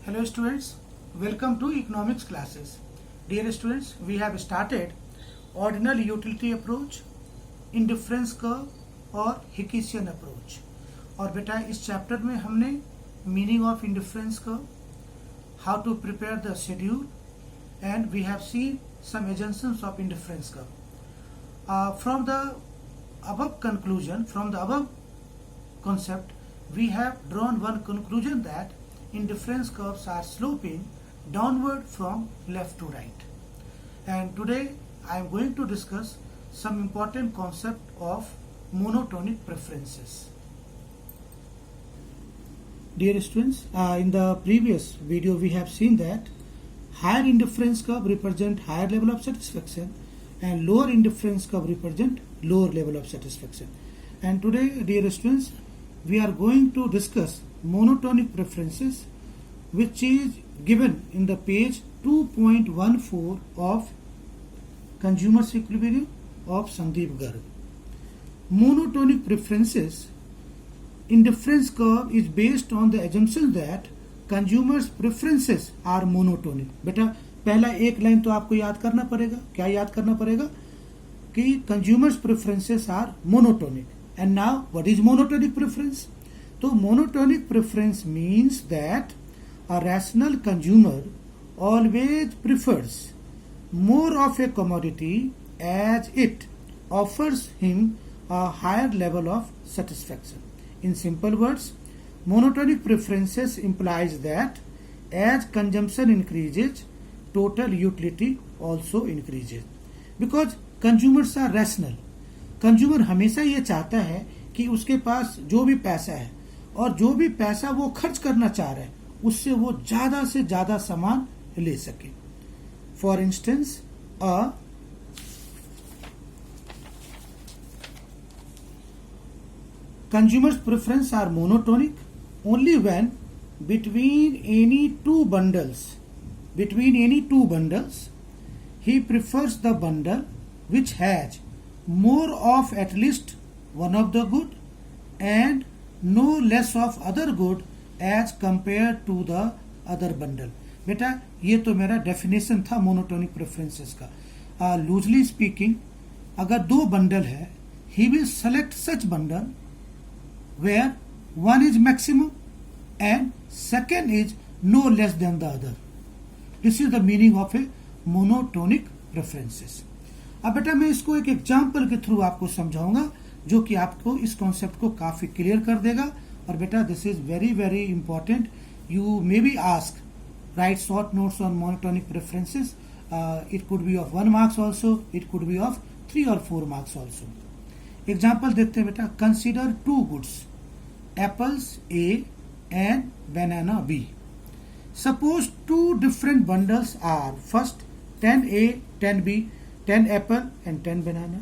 Hello students, welcome to economics classes. Dear students, we have started ordinal utility approach, indifference curve और Hickesian approach. और बेटा इस chapter में हमने meaning of indifference curve, how to prepare the schedule, and we have seen some assumptions of indifference curve. From the above conclusion, from the above concept, we have drawn one conclusion that indifference curves are sloping downward from left to right. And today I am going to discuss some important concept of monotonic preferences. Dear students, in the previous video we have seen that higher indifference curve represent higher level of satisfaction and lower indifference curve represent lower level of satisfaction. And today, dear students, we are going to discuss monotonic preferences, which is given in the page 2.14 of Consumers Equilibrium of Sandeep Garg. Monotonic preferences indifference curve is based on the assumption that consumers preferences are monotonic. बेटा पहला एक line तो आपको याद करना पड़ेगा. क्या याद करना पड़ेगा? कि consumers preferences are monotonic. And now what is monotonic preference? So monotonic preference means that a rational consumer always prefers more of a commodity as it offers him a higher level of satisfaction. In simple words, monotonic preferences implies that as consumption increases, total utility also increases. Because consumers are rational. Consumer हमेशा ये चाहता है कि उसके पास जो भी पैसा है और जो भी पैसा वो खर्च करना चाह रहा है उससे वो ज्यादा से ज्यादा सामान ले सके. For instance consumers preference are monotonic only when between any two bundles he prefers the bundle which has more of at least one of the good and no less of other good as compared to the other bundle. बेटा ये तो मेरा definition था monotonic preferences का. Loosely speaking, अगर दो bundle है he will select such bundle where one is maximum and second is no less than the other. This is the meaning of a monotonic preferences. अब बेटा मैं इसको एक एग्जाम्पल के थ्रू आपको समझाऊंगा जो कि आपको इस कॉन्सेप्ट को काफी क्लियर कर देगा. और बेटा this is very very important. You may be ask right short notes on monotonic preferences. It could be of 1 marks also, it could be of 3 और 4 मार्क्स ऑल्सो. एग्जाम्पल देखते हैं बेटा. Consider 2 goods, apples A and banana B. Suppose 2 different bundles are first 10A, 10B, 10 apple and 10 banana,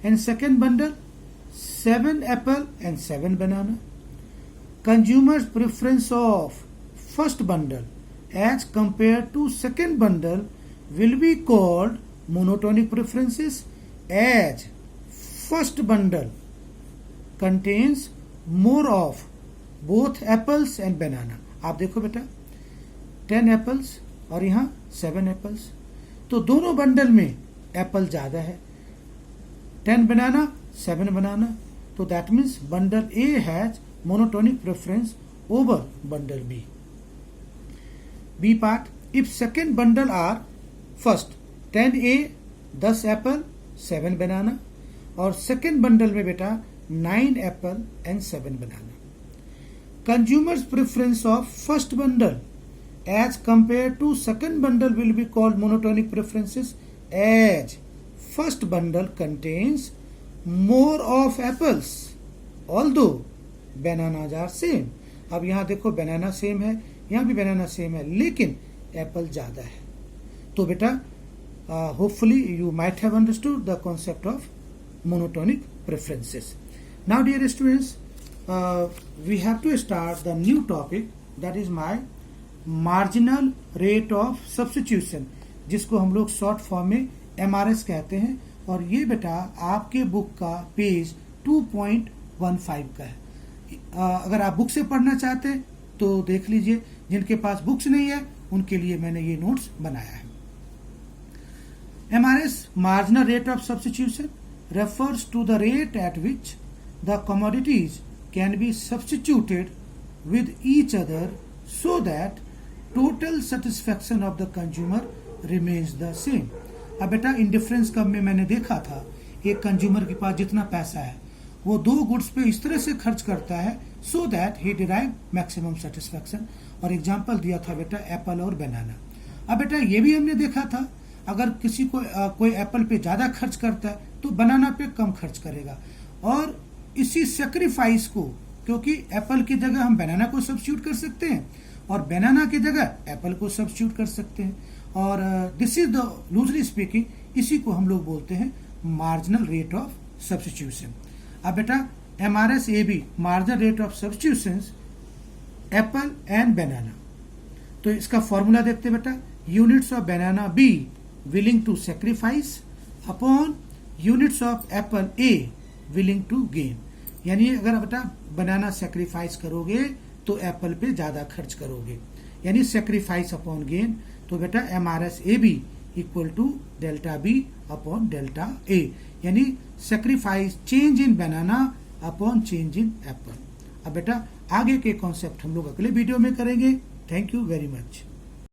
and second bundle 7 apple and 7 banana. Consumer's preference of first bundle as compared to second bundle will be called monotonic preferences, as first bundle contains more of both apples and banana. आप देखो बेटा 10 apples और यहाँ 7 apples, तो दोनों bundle में Apple ज्यादा है. 10 बनाना 7 बनाना, तो that means bundle A has monotonic preference over bundle B. B part, if second bundle are first 10A 10 apple 7 banana, और सेकेंड बंडल में बेटा 9 apple and 7 banana. Consumers preference of first bundle as compared to second bundle will be called monotonic preferences, as first bundle contains more of apples although bananas are same. अब यहाँ देखो बनाना same है, यहाँ भी बनाना same है, लेकिन Apple ज्यादा है. तो बेटा hopefully you might have understood the concept of monotonic preferences. Now dear students, we have to start the new topic, that is my marginal rate of substitution, जिसको हम लोग शॉर्ट फॉर्म में MRS कहते हैं. और ये बेटा आपके बुक का पेज 2.15 का है. अगर आप बुक से पढ़ना चाहते हैं तो देख लीजिए जिनके पास बुक्स नहीं है उनके लिए मैंने ये नोट्स बनाया है। MRS marginal rate of substitution refers to the rate at which the commodities can be substituted with each other so that total satisfaction of the consumer remains the same। अब बेटा इंडिफरेंस कब में मैंने देखा था, एक कंज्यूमर के पास जितना पैसा है वो दो गुड्स पे इस तरह से खर्च करता है so that he derive maximum satisfaction, और एग्जांपल दिया था बेटा एप्पल और बनाना। अब बेटा ये भी हमने देखा था अगर किसी को कोई एप्पल पे ज्यादा खर्च करता है तो बनाना पे कम खर्च करेगा, और इसी सेक्रीफाइस को, क्योंकि एप्पल की जगह हम बनाना को सब्स्टिट्यूट कर सकते हैं और बनाना की जगह एप्पल को सब्स्टिट्यूट कर सकते हैं, और this is the loosely speaking इसी को हम लोग बोलते हैं मार्जिनल रेट ऑफ सब्स्टिट्यूशन। अब बेटा MRSAB marginal rate of substitution apple and banana, तो इसका फॉर्मूला देखते बेटा, units of banana B willing to sacrifice upon units of apple A willing to gain। यानी अगर बेटा बनाना सेक्रीफाइस करोगे तो एप्पल पे ज्यादा खर्च करोगे, यानी सेक्रीफाइस अपॉन गेन। तो बेटा MRSAB equal to delta B upon delta A, यानी sacrifice change in banana upon change in apple. अब बेटा आगे के कॉन्सेप्ट हम लोग अगले वीडियो में करेंगे। Thank you very much.